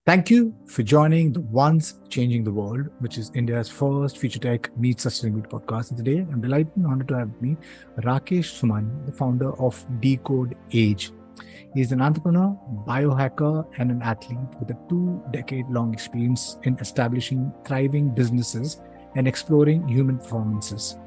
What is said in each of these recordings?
Thank you for joining the Once Changing the World, which is India's first future tech meets sustainability podcast. And today, I'm delighted and honored to have with me Rakesh Somani, the founder of Decode Age. He's an entrepreneur, biohacker, and an athlete with a 2-decade-long experience in establishing thriving businesses and exploring human performances.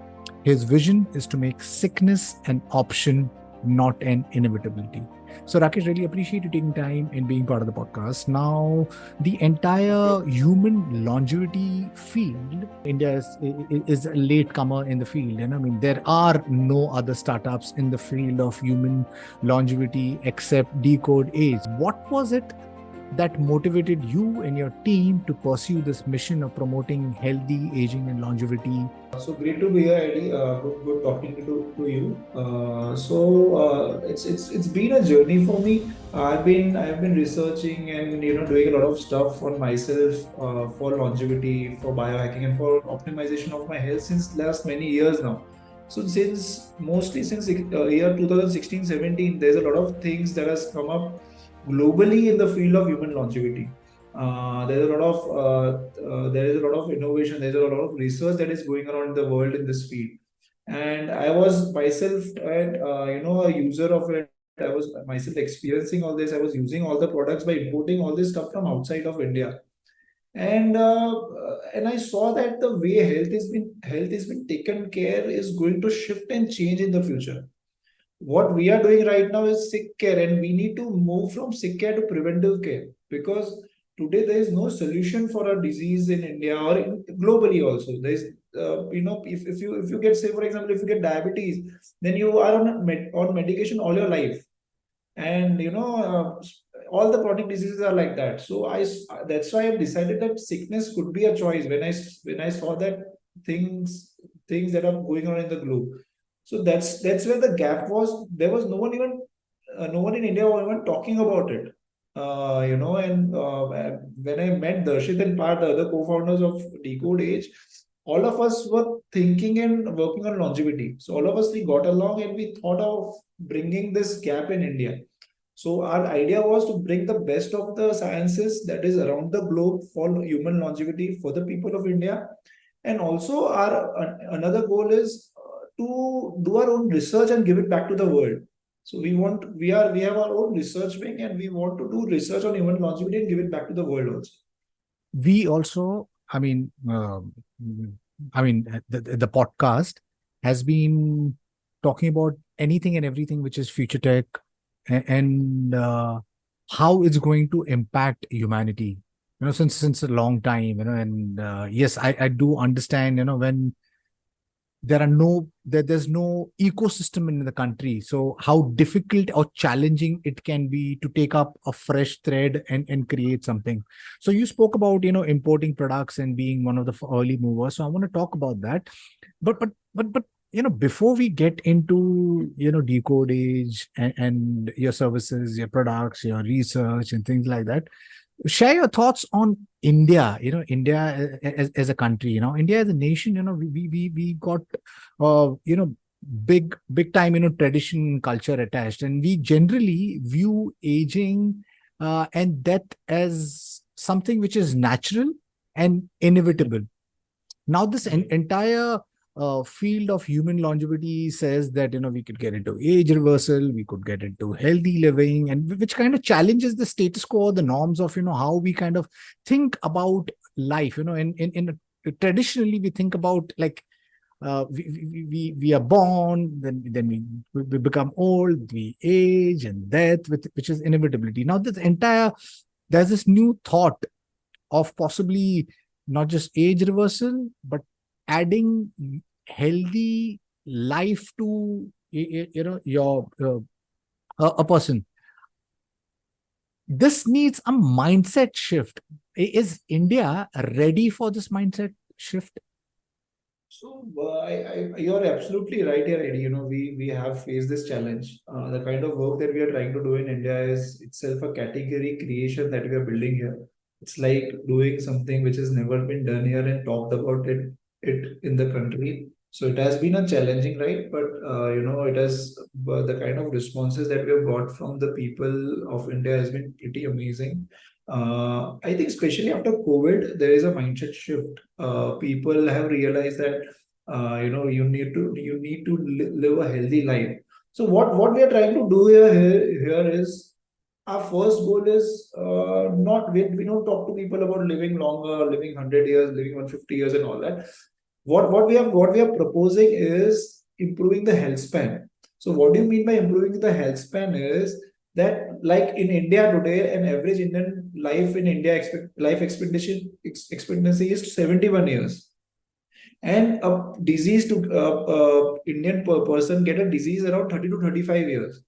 His vision is to make sickness an option, not an inevitability. So, Rakesh, really appreciate you taking time and being part of the podcast. Now, the entire human longevity field, India is a latecomer in the field. I mean, there are no other startups in the field of human longevity except Decode Age. What was it that motivated you and your team to pursue this mission of promoting healthy aging and longevity? So great to be here, Eddie. Good talking to you. It's been a journey for me. I've been researching and doing a lot of stuff on myself for longevity, for biohacking, and for optimization of my health since last many years now. So mostly since year 2016-17, there's a lot of things that has come up globally in the field of human longevity. There is a lot of innovation. There's a lot of research that is going around in the world in this field, and I was myself a user of it. I was myself experiencing all this. I was using all the products by importing all this stuff from outside of India, and I saw that the way health has been taken care is going to shift and change in the future. What we are doing right now is sick care, and we need to move from sick care to preventive care, because today there is no solution for a disease in India or globally also. There's if you get, say for example, if you get diabetes, then you are on medication all your life, and all the chronic diseases are like that. So that's why I decided that sickness could be a choice when I saw that things that are going on in the globe. So that's where the gap was. There was no one in India was even talking about it. And when I met Darshit and Parth, the other co-founders of Decode Age, all of us were thinking and working on longevity. So all of us, we got along and we thought of bringing this gap in India. So our idea was to bring the best of the sciences that is around the globe for human longevity for the people of India. And also our another goal is to do our own research and give it back to the world. So we have our own research wing, and we want to do research on human longevity and give it back to the world also. We also, the podcast has been talking about anything and everything which is future tech and how it's going to impact humanity. Since a long time. And yes, I do understand. When there's no ecosystem in the country, so how difficult or challenging it can be to take up a fresh thread and create something. So you spoke about importing products and being one of the early movers, so I want to talk about that. But before we get into Decode Age and your services, your products, your research and things like that, share your thoughts on India. India as a country. India as a nation. We got big time tradition, culture attached, and we generally view aging and death as something which is natural and inevitable. Now this entire field of human longevity says that we could get into age reversal, we could get into healthy living, and which kind of challenges the status quo, the norms of how we kind of think about life. In traditionally we think about like we are born, then we become old, we age, and death, which is inevitability. Now there's this new thought of possibly not just age reversal, but adding healthy life to your a person. This needs a mindset shift. Is India ready for this mindset shift? So you're absolutely right here, Eddie. We have faced this challenge. The kind of work that we are trying to do in India is itself a category creation that we are building here. It's like doing something which has never been done here and talked about it in the country. So it has been a challenging ride, but it has the kind of responses that we have got from the people of India has been pretty amazing. I think especially after COVID, there is a mindset shift. People have realized that you need to live a healthy life. So what we are trying to do here is our first goal is not we don't talk to people about living longer, living 100 years, living 150 years, and all that. What we are proposing is improving the health span. So what do you mean by improving the health span is that, like in India today, an average Indian life in India life expectancy is 71 years, and a disease to Indian person get a disease around 30 to 35 years.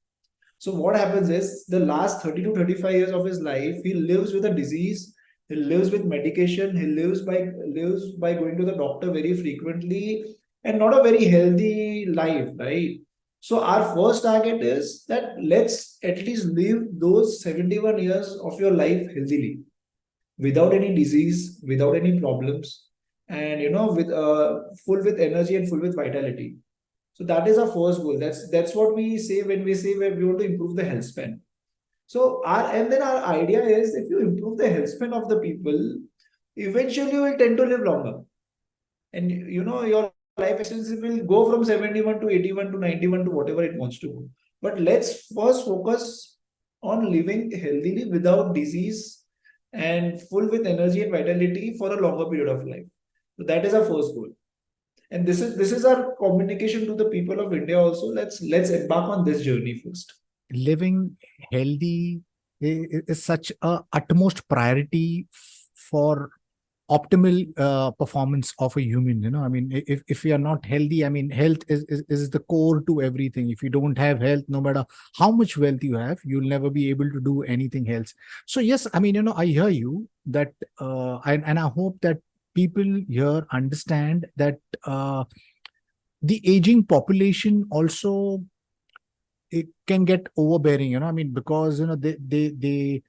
So what happens is the last 30 to 35 years of his life, he lives with a disease, he lives with medication, he lives by going to the doctor very frequently, and not a very healthy life, right? So our first target is that let's at least live those 71 years of your life healthily, without any disease, without any problems, and with full with energy and full with vitality. So that is our first goal. That's what we say when we say we want to improve the health span. So our idea is, if you improve the health span of the people, eventually you will tend to live longer. And your life expectancy will go from 71 to 81 to 91 to whatever it wants to go. But let's first focus on living healthily without disease and full with energy and vitality for a longer period of life. So that is our first goal. And this is our communication to the people of India also. Let's embark on this journey first. Living healthy is such a utmost priority for optimal performance of a human. I mean, if we are not healthy, I mean, health is the core to everything. If you don't have health, no matter how much wealth you have, you'll never be able to do anything else. So yes, I mean, I hear you that and I hope that people here understand that the aging population also, it can get overbearing. I mean, because they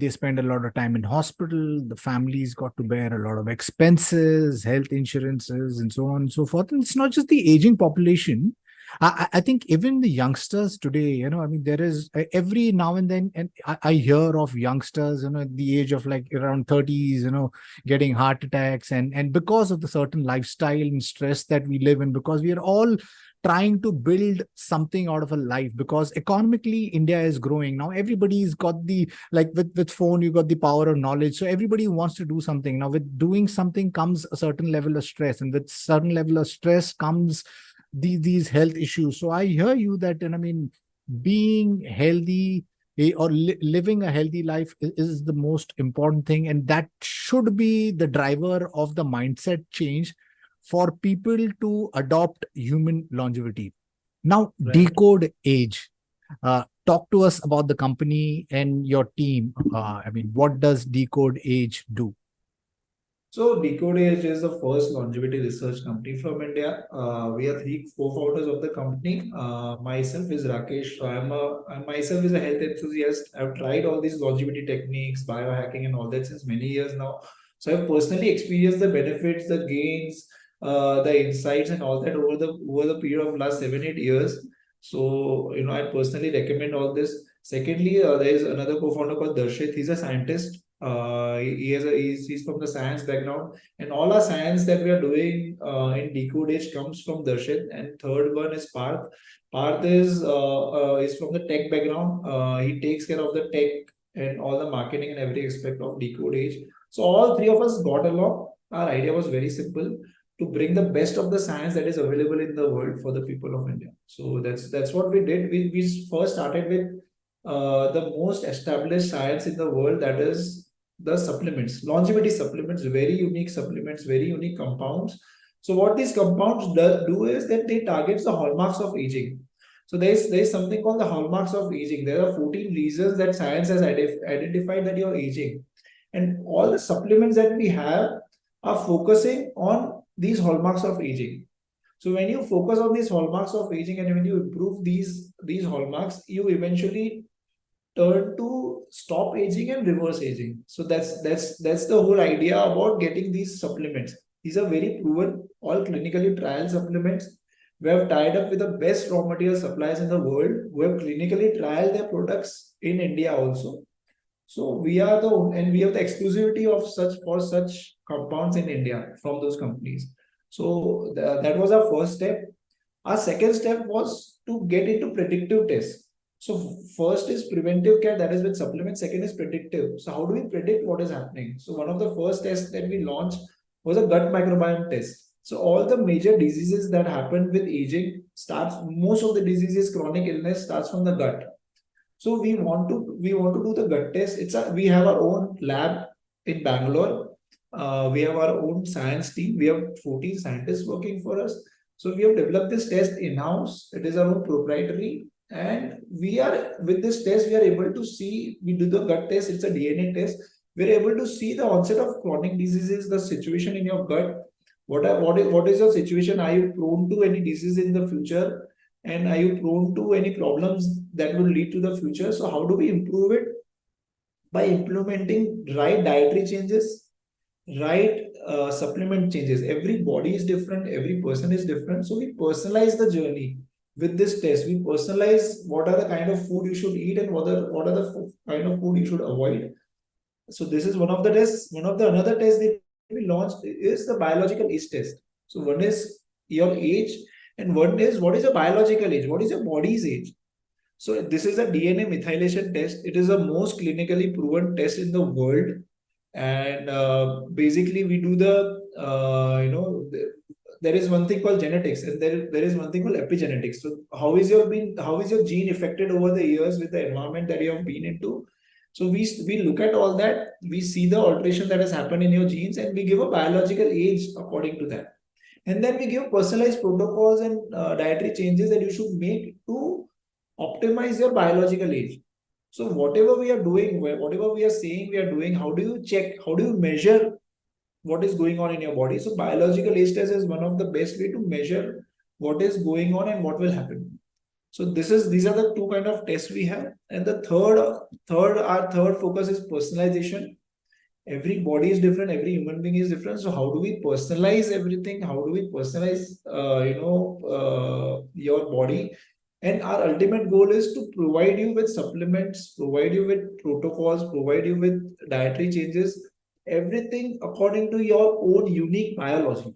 spend a lot of time in hospital, the families got to bear a lot of expenses, health insurances, and so on and so forth. And it's not just the aging population. I think even the youngsters today, I mean, there is every now and then, and I hear of youngsters, at the age of like around 30s, getting heart attacks, and because of the certain lifestyle and stress that we live in, because we are all trying to build something out of a life, because economically India is growing now. Everybody's got the, like with phone, you got the power of knowledge, so everybody wants to do something. Now with doing something comes a certain level of stress, and with certain level of stress comes these health issues. So I hear you that, and I mean, being healthy, or living a healthy life is the most important thing, and that should be the driver of the mindset change for people to adopt human longevity. Now, Right. Decode Age. Talk to us about the company and your team. I mean, what does Decode Age do? So Decode Age is the first longevity research company from India. We are three co-founders of the company. Myself is Rakesh. So I myself is a health enthusiast. I've tried all these longevity techniques, biohacking, and all that since many years now. So I've personally experienced the benefits, the gains, the insights, and all that over the period of last 7 8 years. So I personally recommend all this. Secondly, there is another co-founder called Darshit. He's a scientist. He's from the science background, and all our science that we are doing in Decode Age comes from Darshit. And third one is Parth. Parth is from the tech background. He takes care of the tech and all the marketing and every aspect of Decode Age. So all three of us got along. Our idea was very simple: to bring the best of the science that is available in the world for the people of India. So that's what we did. We first started with the most established science in the world, that is the supplements, longevity supplements, very unique supplements, very unique compounds. So what these compounds do is that they target the hallmarks of aging. So there's something called the hallmarks of aging. There are 14 reasons that science has identified that you're aging, and all the supplements that we have are focusing on these hallmarks of aging. So when you focus on these hallmarks of aging, and when you improve these hallmarks, you eventually turn to stop aging and reverse aging. So that's the whole idea about getting these supplements. These are very proven, all clinically trial supplements. We have tied up with the best raw material suppliers in the world who have clinically trialed their products in India also. So we are and we have the exclusivity of such compounds in India from those companies. So that was our first step. Our second step was to get into predictive tests. So first is preventive care, that is with supplements. Second is predictive. So how do we predict what is happening? So one of the first tests that we launched was a gut microbiome test. So all the major diseases that happen with aging most of the diseases, chronic illness starts from the gut. So we want to do the gut test. We have our own lab in Bangalore. We have our own science team. We have 14 scientists working for us. So we have developed this test in-house. It is our own proprietary. And with this test, we are able to see, we do the gut test, it's a DNA test. We're able to see the onset of chronic diseases, the situation in your gut. What is your situation? Are you prone to any disease in the future? And are you prone to any problems that will lead to the future? So how do we improve it? By implementing right dietary changes, right supplement changes. Every body is different, every person is different. So we personalize the journey with this test. We personalize what are the kind of food you should eat and what are the kind of food you should avoid. So this is one of the tests. One of the another tests that we launched is the biological age test. So one is your age, and one is what is your biological age, what is your body's age. So this is a DNA methylation test. It is the most clinically proven test in the world, and basically we do there is one thing called genetics, and there is one thing called epigenetics. So how is your gene affected over the years with the environment that you have been into? So we look at all that, we see the alteration that has happened in your genes, and we give a biological age according to that. And then we give personalized protocols and dietary changes that you should make to optimize your biological age. So whatever we are doing, whatever we are saying we are doing, how do you check, how do you measure what is going on in your body? So biological age test is one of the best way to measure what is going on and what will happen. So these are the two kind of tests we have. And the our third focus is personalization. Every body is different, every human being is different. So how do we personalize everything? How do we personalize your body? And our ultimate goal is to provide you with supplements, provide you with protocols, provide you with dietary changes, everything according to your own unique biology.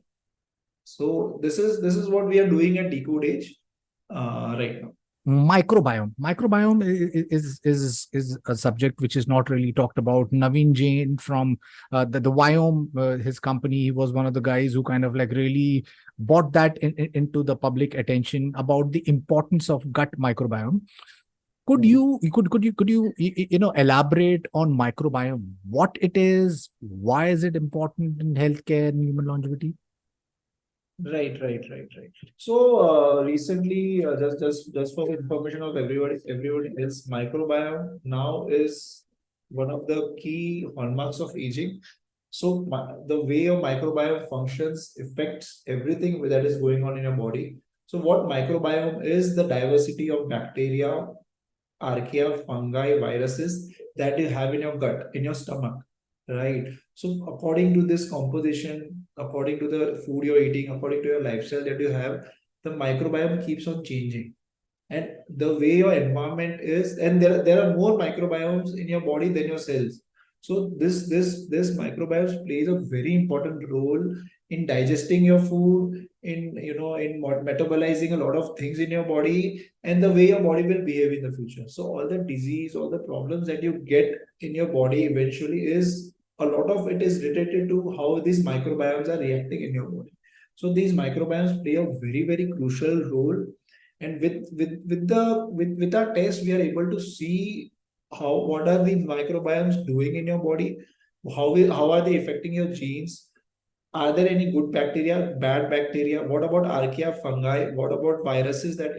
So this is what we are doing at Decode Age right now. Microbiome is a subject which is not really talked about. Naveen Jain from the Biome, his company, he was one of the guys who kind of like really brought that into the public attention about the importance of gut microbiome. Could you elaborate on microbiome, what it is, why is it important in healthcare and human longevity? Right. So recently, just for the information of everybody else, microbiome now is one of the key hallmarks of aging. So the way your microbiome functions affects everything that is going on in your body. So what microbiome is the diversity of bacteria, archaea, fungi, viruses that you have in your gut, in your stomach, right? So according to this composition, according to the food you're eating, according to your lifestyle that you have, the microbiome keeps on changing. And the way your environment is, and there are more microbiomes in your body than your cells. So this microbiomes plays a very important role in digesting your food, in metabolizing a lot of things in your body, and the way your body will behave in the future. So all the disease, all the problems that you get in your body eventually is a lot of it is related to how these microbiomes are reacting in your body. So these microbiomes play a very crucial role, and with our test we are able to see what are the microbiomes doing in your body, how are they affecting your genes, are there any good bacteria, bad bacteria, what about archaea, fungi, what about viruses that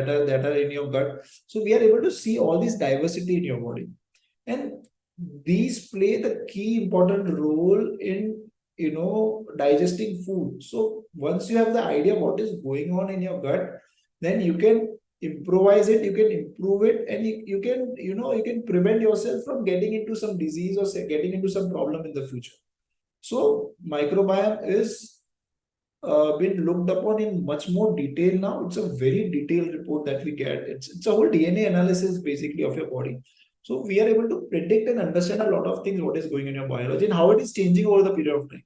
are in your gut. So we are able to see all this diversity in your body, and these play the key important role in digesting food. So once you have the idea what is going on in your gut, then you can improvise it, you can improve it, and you can you can prevent yourself from getting into some disease or say, getting into some problem in the future. So microbiome is been looked upon in much more detail now. It's a very detailed report that we get. It's a whole DNA analysis basically of your body. So we are able to predict and understand a lot of things, what is going on in your biology and how it is changing over the period of time.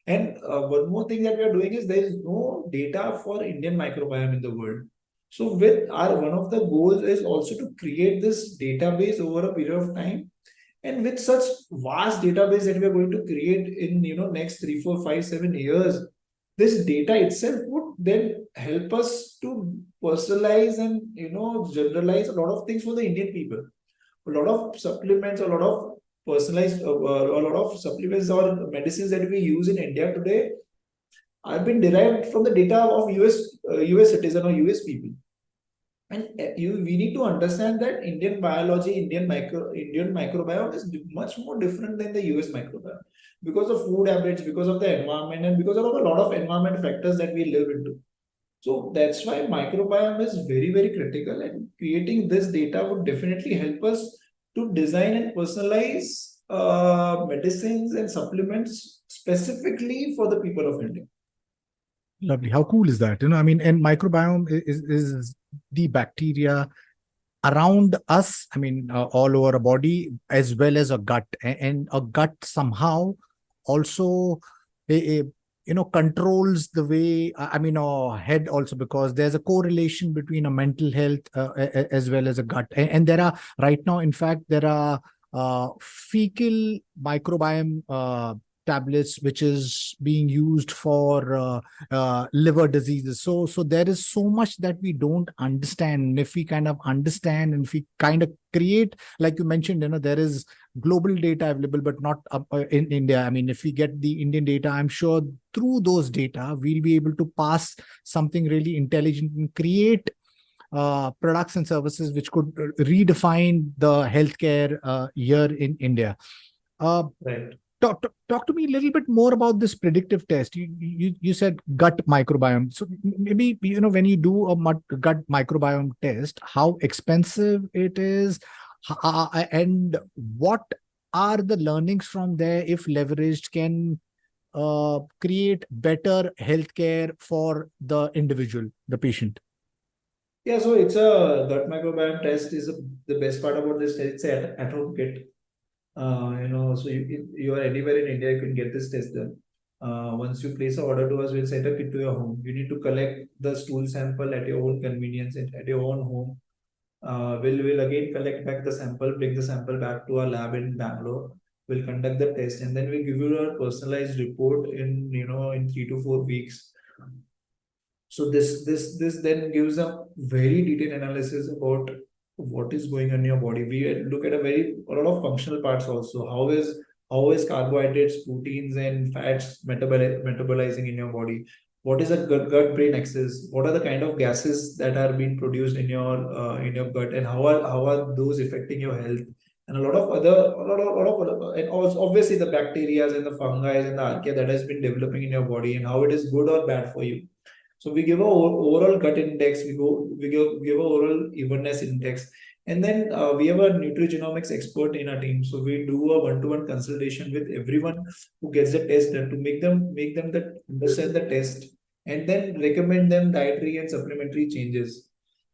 And one more thing that we are doing is there is no data for Indian microbiome in the world. So with our one of the goals is also to create this database over a period of time. And with such vast database that we are going to create in next 3, 4, 5, 7 years, this data itself would then help us to personalize and generalize a lot of things for the Indian people. A lot of supplements, a lot of personalized, a lot of supplements or medicines that we use in India today have been derived from the data of US citizen or US people. And we need to understand that Indian biology, Indian microbiome is much more different than the US microbiome because of food habits, because of the environment, and because of a lot of environment factors that we live into. So that's why microbiome is very, very critical, and creating this data would definitely help us to design and personalize medicines and supplements specifically for the people of India. Lovely. How cool is that? I mean, and microbiome is the bacteria around us, all over a body as well as a gut. And a gut somehow also controls the way, our head also, because there's a correlation between a mental health as well as a gut. And there are right now, in fact, there are fecal microbiome tablets which is being used for liver diseases. So there is so much that we don't understand. And if we kind of understand, and if we kind of create, like you mentioned, there is global data available, but not in India. If we get the Indian data, I'm sure through those data we'll be able to pass something really intelligent and create products and services which could redefine the healthcare here in India. Right. Talk to me a little bit more about this predictive test. You said gut microbiome. So maybe when you do a gut microbiome test, how expensive it is, and what are the learnings from there, if leveraged, can create better healthcare for the individual, the patient. Yeah, so it's a gut microbiome test is the best part about this test. It's at home kit. So you are anywhere in India, you can get this test done. Once you place an order to us, we'll send a kit to your home. You need to collect the stool sample at your own convenience at your own home. We'll again collect back the sample, bring the sample back to our lab in Bangalore. We'll conduct the test, and then we give you a personalized report in 3 to 4 weeks. So this then gives a very detailed analysis about what is going on in your body. We look at a lot of functional parts also. How is carbohydrates, proteins, and fats metabolizing in your body? What is a gut brain axis? What are the kind of gases that are being produced in your gut, and how are those affecting your health? And and also obviously the bacteria and the fungi and the archaea that has been developing in your body, and how it is good or bad for you. So we give a overall gut index, we give a overall evenness index, and then we have a nutrigenomics expert in our team. So we do a one-to-one consultation with everyone who gets the test done to make them understand the test, and then recommend them dietary and supplementary changes.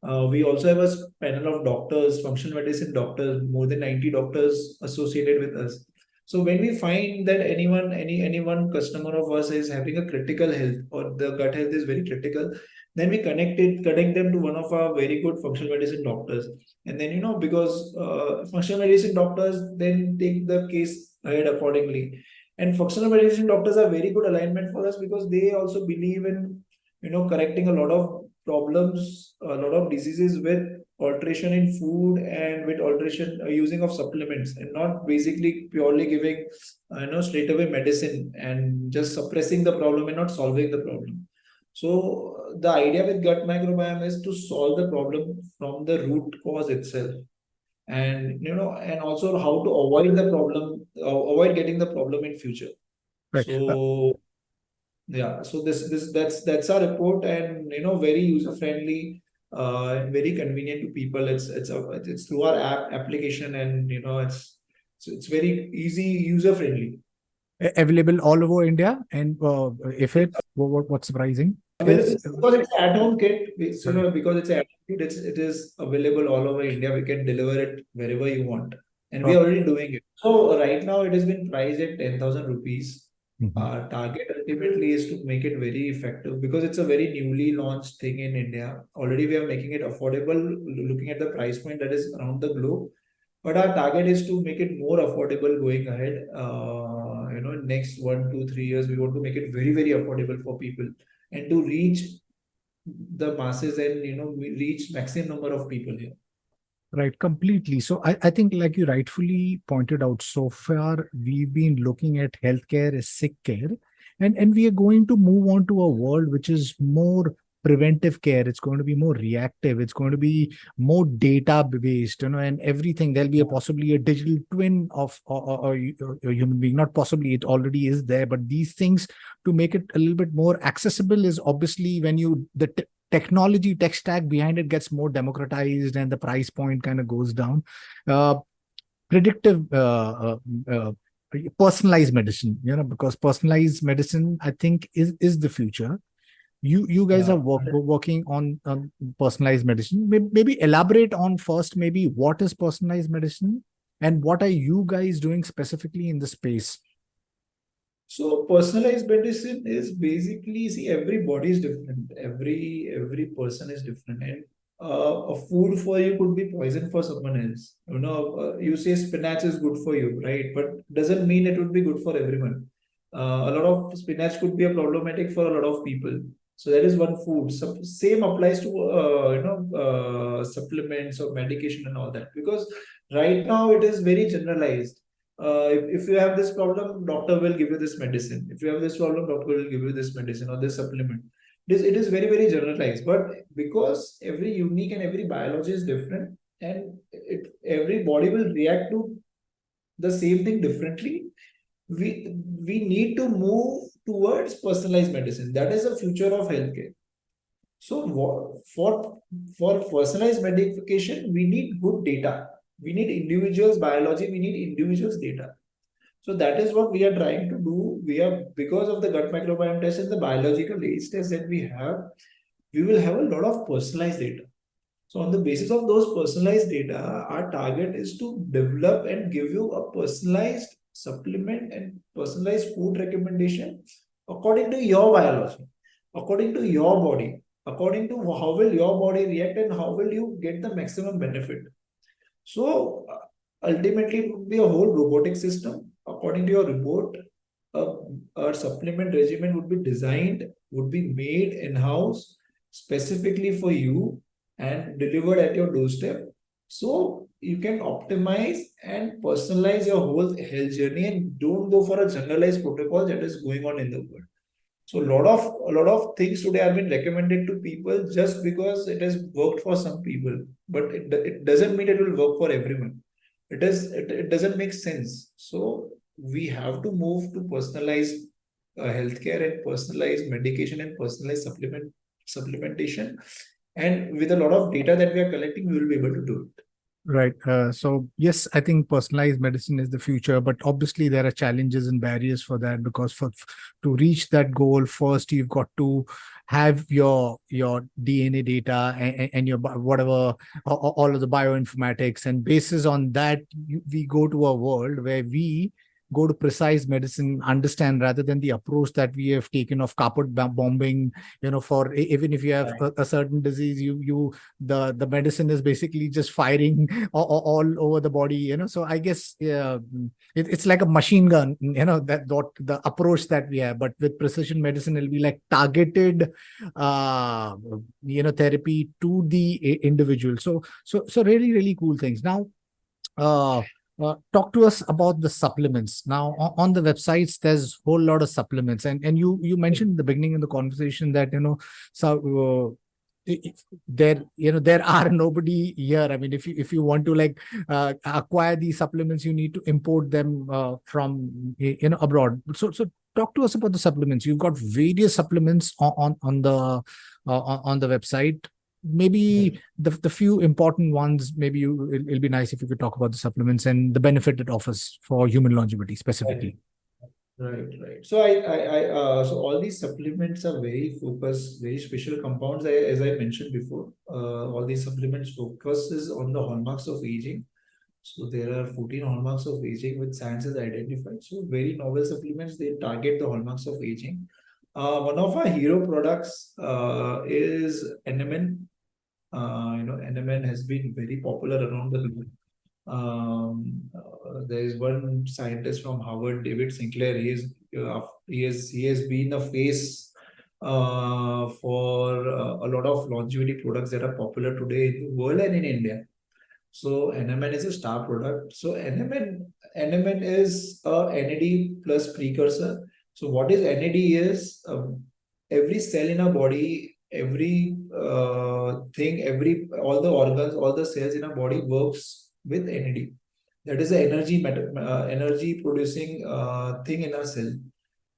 We also have a panel of doctors, functional medicine doctors, more than 90 doctors associated with us. So when we find that any one customer of us is having a critical health, or the gut health is very critical, then we connect them to one of our very good functional medicine doctors. And then because functional medicine doctors then take the case ahead accordingly. And functional medicine doctors are very good alignment for us because they also believe in correcting a lot of problems, a lot of diseases with alteration in food and with alteration using of supplements, and not basically purely giving straight away medicine and just suppressing the problem and not solving the problem. So the idea with gut microbiome is to solve the problem from the root cause itself, and also how to avoid the problem, avoid getting the problem in future. Right. So yeah, so that's our report, and very user friendly and very convenient to people. It's through our application, and it's very easy, user friendly. Available all over India, and if it's what's surprising? available is because it's an at-home kit. correct. Because it's an at-home kit, it is available all over India. We can deliver it wherever you want, and we are Okay. already doing it. So right now it has been priced at 10,000 rupees. Mhm. Our target ultimately is to make it very effective because it's a very newly launched thing in India. Already we are making it affordable, looking at the price point that is around the globe. But our target is to make it more affordable going ahead. Next 1, 2, 3 years, we want to make it very, very affordable for people and to reach the masses and we reach maximum number of people here. Right, completely. So I think, like you rightfully pointed out, so far we've been looking at healthcare as sick care, and we are going to move on to a world which is more preventive care. It's going to be more reactive. It's going to be more data based, and everything. There'll be a possibly a digital twin of a human being. Not possibly, it already is there. But these things, to make it a little bit more accessible, is obviously when the technology tech stack behind it gets more democratized and the price point kind of goes down. uh, Predictive personalized medicine, because personalized medicine, I think, is the future. You guys are Yeah. working on personalized medicine. Maybe elaborate on first, maybe what is personalized medicine and what are you guys doing specifically in the space. So personalized medicine is basically, see, every body is different. Every person is different, and a food for you could be poison for someone else. You say spinach is good for you, right? But doesn't mean it would be good for everyone. A lot of spinach could be a problematic for a lot of people. So that is one food. Same applies to supplements or medication and all that, because right now it is very generalized. If you have this problem, doctor will give you this medicine. If you have this problem, doctor will give you this medicine or this supplement. It is very, very generalized. But because every unique and every biology is different, and every body will react to the same thing differently, we need to move towards personalized medicine. That is the future of healthcare. So for personalized medication, we need good data. We need individuals' biology. We need individuals' data. So that is what we are trying to do. We are, because of the gut microbiome test and the biological age test that we will have a lot of personalized data. So on the basis of those personalized data, our target is to develop and give you a personalized supplement and personalized food recommendation according to your biology, according to your body, according to how will your body react and how will you get the maximum benefit. So ultimately, it would be a whole robotic system. According to your report, a, a supplement regimen would be designed, would be made in house specifically for you and delivered at your doorstep. So you can optimize and personalize your whole health journey and don't go for a generalized protocol that is going on in the world. So a lot of things today have been recommended to people just because it has worked for some people, but it doesn't mean it will work for everyone. It doesn't make sense. So we have to move to personalized healthcare and personalized medication and personalized supplementation. And with a lot of data that we are collecting, we will be able to do it. Right. So yes, I think personalized medicine is the future, but obviously there are challenges and barriers for that, because to reach that goal, first you've got to have your DNA data and your whatever, all of the bioinformatics, and basis on that, we go to a world where we go to precise medicine, understand, rather than the approach that we have taken of carpet bombing. For even if you have a certain disease, the medicine is basically just firing all over the body. So I guess, yeah, it's like a machine gun, that what the approach that we have. But with precision medicine, it'll be like targeted uh therapy to the individual. So really, really cool things. Now, uh talk to us about the supplements. Now, on the websites, there's a whole lot of supplements, and you mentioned in the beginning of the conversation that, so there are nobody here. I mean, if you want to, like, acquire these supplements, you need to import them from abroad. So talk to us about the supplements. You've got various supplements on the website. Maybe the few important ones. Maybe it'll be nice if you could talk about the supplements and the benefit it offers for human longevity Right. specifically. Right. So all these supplements are very focused, very special compounds. As I mentioned before, all these supplements focuses on the hallmarks of aging. So there are 14 hallmarks of aging which science has identified. So very novel supplements, they target the hallmarks of aging. One of our hero products is NMN. NMN has been very popular around the globe. There is one scientist from Harvard, David Sinclair. He has been a face for a lot of longevity products that are popular today in the world and in India. So NMN is a star product. So NMN is a NAD plus precursor. So what is NAD is every cell in our body, every thing, all the organs, all the cells in our body works with NAD. That is the energy producing thing in our cell.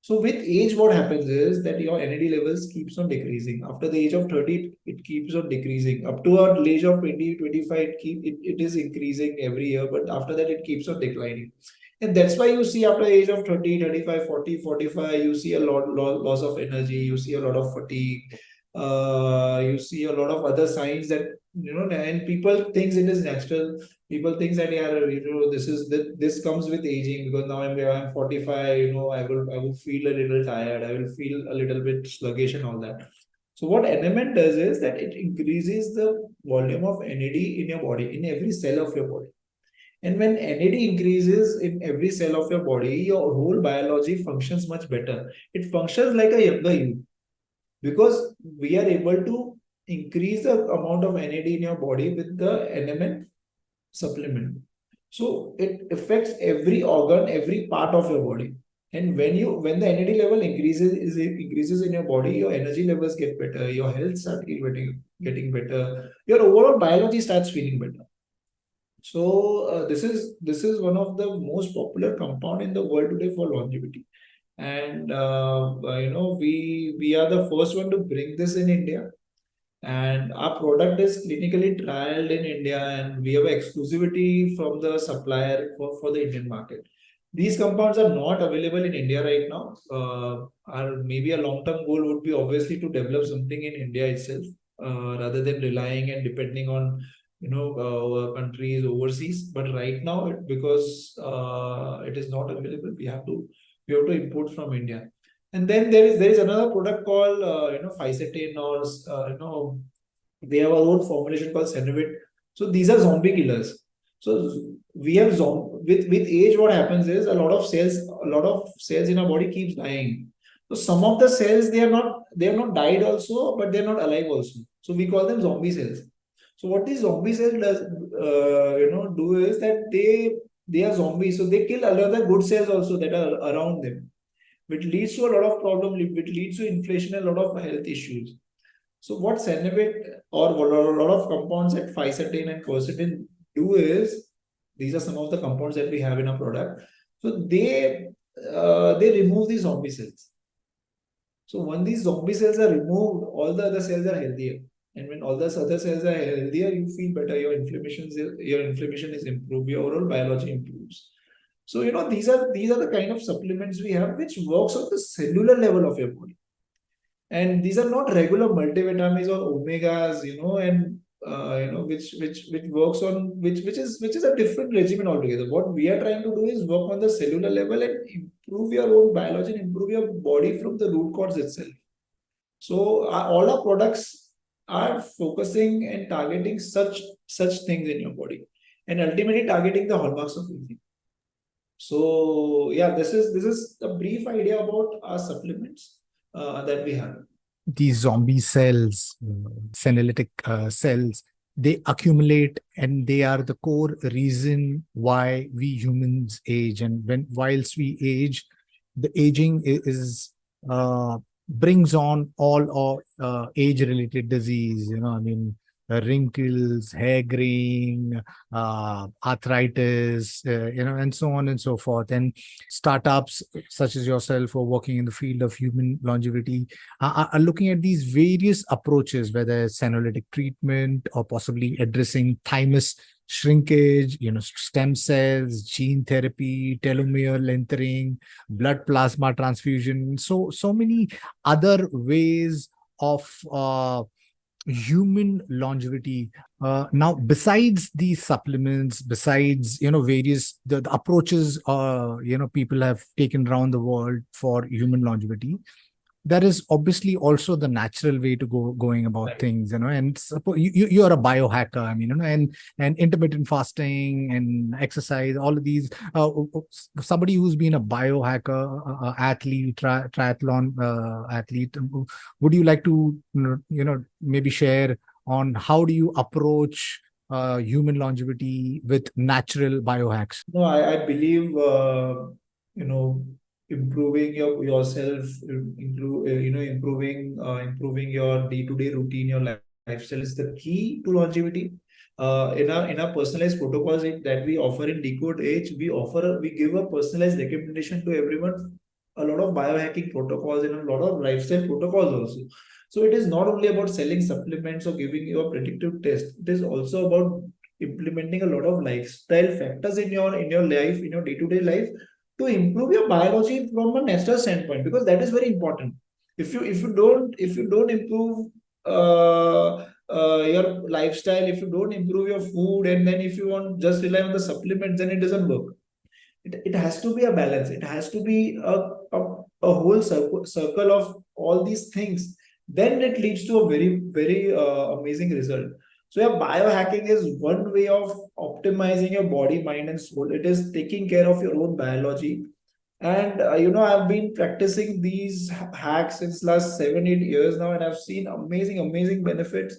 So with age, what happens is that your NAD levels keeps on decreasing. After the age of 30, it keeps on decreasing. Up to our age of 20, 25, it is increasing every year, but after that, it keeps on declining. And that's why you see after the age of 30, 35, 40, 45, you see a lot loss of energy, you see a lot of fatigue, you see a lot of other signs that, and people thinks it is natural. People think that, yeah, this comes with aging, because now I'm 45, I will feel a little tired, I will feel a little bit sluggish and all that. So what NMN does is that it increases the volume of NAD in your body, in every cell of your body. And when NAD increases in every cell of your body, your whole biology functions much better. It functions like a younger you, because we are able to increase the amount of NAD in your body with the NMN supplement. So it affects every organ, every part of your body. And when the energy level increases in your body, your energy levels get better, your health starts getting better, your overall biology starts feeling better. So this is one of the most popular compound in the world today for longevity. And we are the first one to bring this in India, and our product is clinically trialed in India, and we have exclusivity from the supplier for the Indian market. These compounds are not available in India right now. Maybe a long-term goal would be obviously to develop something in India itself, rather than relying and depending on countries overseas. But right now, because it is not available, we have to import from India. And then there is another product called Fisetin, or they have a own formulation called Senevit. So these are zombie killers. So we have with age, what happens is a lot of cells in our body keeps dying. So some of the cells, they are not died also, but they're not alive also. So we call them zombie cells. So what these zombie cells do is that they are zombies. So they kill other good cells also that are around them, which leads to a lot of problems, which leads to inflation and a lot of health issues. So what Senevit or what a lot of compounds like Fisetin and Quercetin do is, these are some of the compounds that we have in our product. So they remove these zombie cells. So when these zombie cells are removed, all the other cells are healthier. And when all the other cells are healthier, you feel better. Your inflammation is improved. Your overall biology improves. So these are the kind of supplements we have which works on the cellular level of your body. And these are not regular multivitamins or omegas, and which works on which is a different regimen altogether. What we are trying to do is work on the cellular level and improve your own biology and improve your body from the root cause itself. So all our products are focusing and targeting such things in your body, and ultimately targeting the hallmarks of aging. So yeah, this is a brief idea about our supplements that we have. These zombie cells, senolytic cells, they accumulate, and they are the core reason why we humans age. And whilst we age, the aging is brings on all age-related disease. I mean, wrinkles, hair graying, arthritis, and so on and so forth. And startups such as yourself who are working in the field of human longevity are looking at these various approaches, whether it's senolytic treatment or possibly addressing thymus shrinkage, stem cells, gene therapy, telomere lengthening, blood plasma transfusion. So many other ways of human longevity. Now, besides these supplements, besides various the approaches people have taken around the world for human longevity, there is obviously also the natural way to going about Right. things, and you're a biohacker. I mean, and intermittent fasting and exercise, all of these. Somebody who's been a biohacker, athlete, triathlon athlete, would you like to maybe share on how do you approach human longevity with natural biohacks? No, I believe you know improving yourself, improving your day-to-day routine, your lifestyle is the key to longevity. In our personalized protocols that we offer in Decode Age, we give a personalized recommendation to everyone, a lot of biohacking protocols and a lot of lifestyle protocols also. So it is not only about selling supplements or giving you a predictive test. It is also about implementing a lot of lifestyle factors in your life, in your day-to-day life, to improve your biology from a natural standpoint, because that is very important. If you don't improve your lifestyle, if you don't improve your food, and then if you want just rely on the supplements, then it doesn't work. It has to be a balance. It has to be a whole circle of all these things. Then it leads to a very amazing result. So yeah, biohacking is one way of optimizing your body, mind, and soul. It is taking care of your own biology. And I've been practicing these hacks since last 7 8 years now, and I've seen amazing benefits.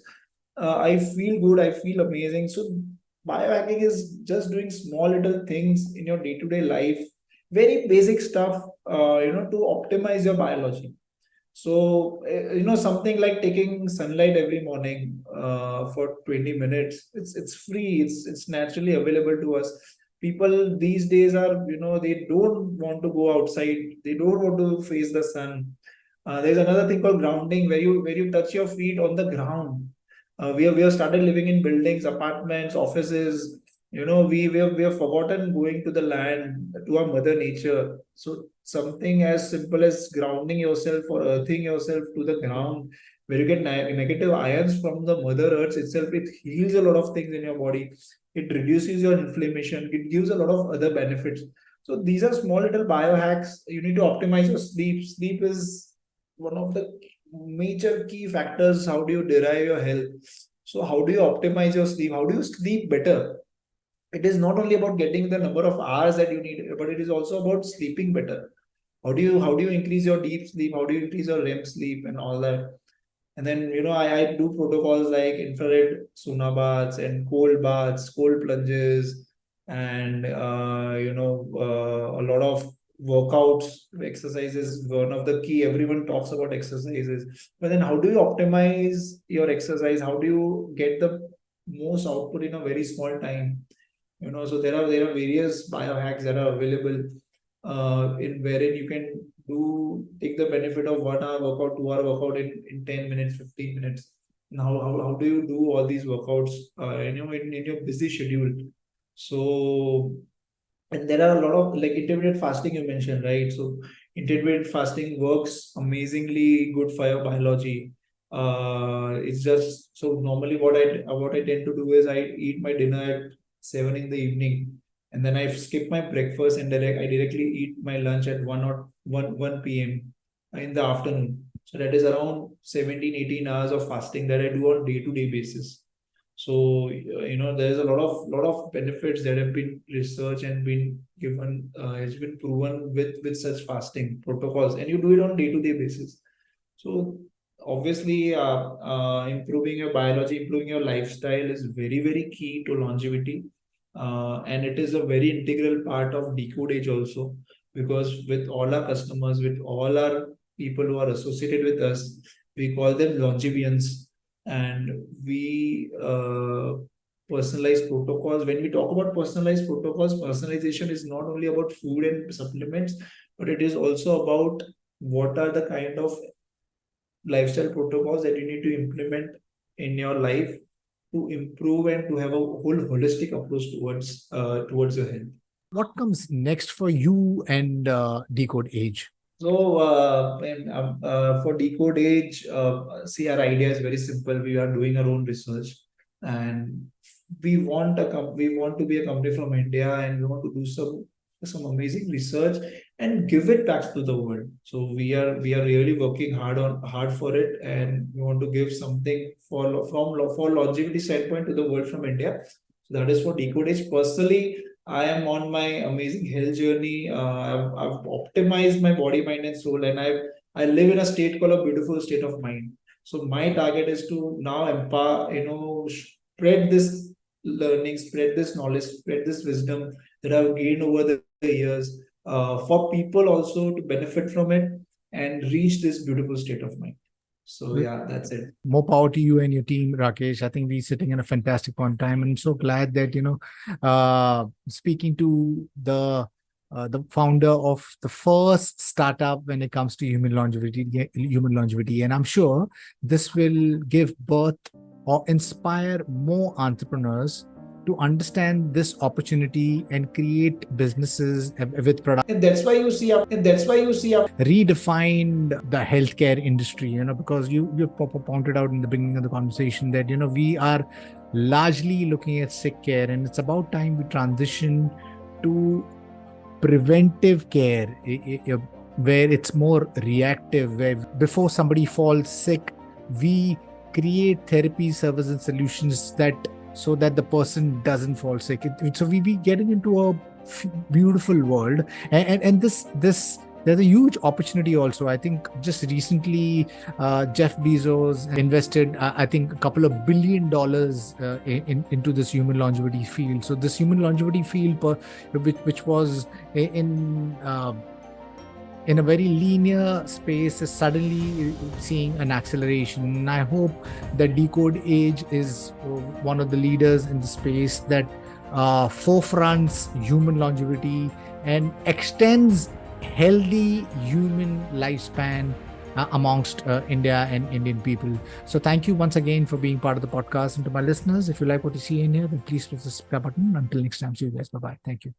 I feel good. I feel amazing. So biohacking is just doing small little things in your day-to-day life, very basic stuff, to optimize your biology. So, something like taking sunlight every morning for 20 minutes, it's free, it's naturally available to us. People these days are, they don't want to go outside, they don't want to face the sun. There's another thing called grounding, where you touch your feet on the ground. We have started living in buildings, apartments, offices. We have forgotten going to the land, to our mother nature. So something as simple as grounding yourself or earthing yourself to the ground, where you get negative ions from the mother earth itself, it heals a lot of things in your body. It reduces your inflammation. It gives a lot of other benefits. So these are small little biohacks. You need to optimize your sleep. Sleep is one of the major key factors. How do you derive your health? So how do you optimize your sleep? How do you sleep better? It is not only about getting the number of hours that you need, but it is also about sleeping better. How do you increase your deep sleep? How do you increase your REM sleep and all that? And then, I do protocols like infrared sauna baths and cold baths, cold plunges, and a lot of workouts. Exercises, one of the key. Everyone talks about exercises, but then how do you optimize your exercise? How do you get the most output in a very small time? So there are various biohacks that are available, in wherein you can take the benefit of 1 hour workout, 2 hour workout in 10 minutes, 15 minutes. Now, how do you do all these workouts, in your busy schedule? So, and there are a lot of, like, intermittent fasting you mentioned, right? So intermittent fasting works amazingly good for your biology. It's just, so normally what I tend to do is I eat my dinner at 7 in the evening, and then I skip my breakfast, and I directly eat my lunch at 1 or 1 p.m. in the afternoon. So that is around 17 18 hours of fasting that I do on day-to-day basis. So there's a lot of benefits that have been researched and been given. It's been proven with such fasting protocols, and you do it on day-to-day basis. So obviously, improving your biology, improving your lifestyle is very key to longevity, and it is a very integral part of Decode Age also, because with all our customers, with all our people who are associated with us, we call them longevians, and we personalize protocols. When we talk about personalized protocols, personalization is not only about food and supplements, but it is also about what are the kind of lifestyle protocols that you need to implement in your life to improve and to have a whole holistic approach towards your health. What comes next for you and Decode Age? So, for Decode Age, see, our idea is very simple. We are doing our own research, and we want to be a company from India, and we want to do some amazing research and give it back to the world. So we are really working hard for it, and we want to give something for longevity standpoint to the world from India. So that is for Decode Age. Personally, I am on my amazing health journey. I've optimized my body, mind, and soul, and I live in a state called a beautiful state of mind. So my target is to now empower, spread this learning, spread this knowledge, spread this wisdom that I've gained over the years, for people also to benefit from it and reach this beautiful state of mind. So yeah, that's it. More power to you and your team, Rakesh. I think we're sitting in a fantastic point in time, and I'm so glad that speaking to the founder of the first startup when it comes to human longevity, and I'm sure this will give birth or inspire more entrepreneurs to understand this opportunity and create businesses with product. And that's why you see Redefined the healthcare industry, because you pointed out in the beginning of the conversation that, we are largely looking at sick care, and it's about time we transition to preventive care, where it's more reactive, where before somebody falls sick, we create therapy services and solutions so that the person doesn't fall sick. So we be getting into a beautiful world, and this there's a huge opportunity also. I think just recently Jeff Bezos invested I think a couple of $1 billion into this human longevity field. So this human longevity field which was in a very linear space is suddenly seeing an acceleration. And I hope that Decode Age is one of the leaders in the space that forefronts human longevity and extends healthy human lifespan amongst India and Indian people. So thank you once again for being part of the podcast. And to my listeners, if you like what you see in here, then please press the subscribe button. Until next time, see you guys. Bye-bye. Thank you.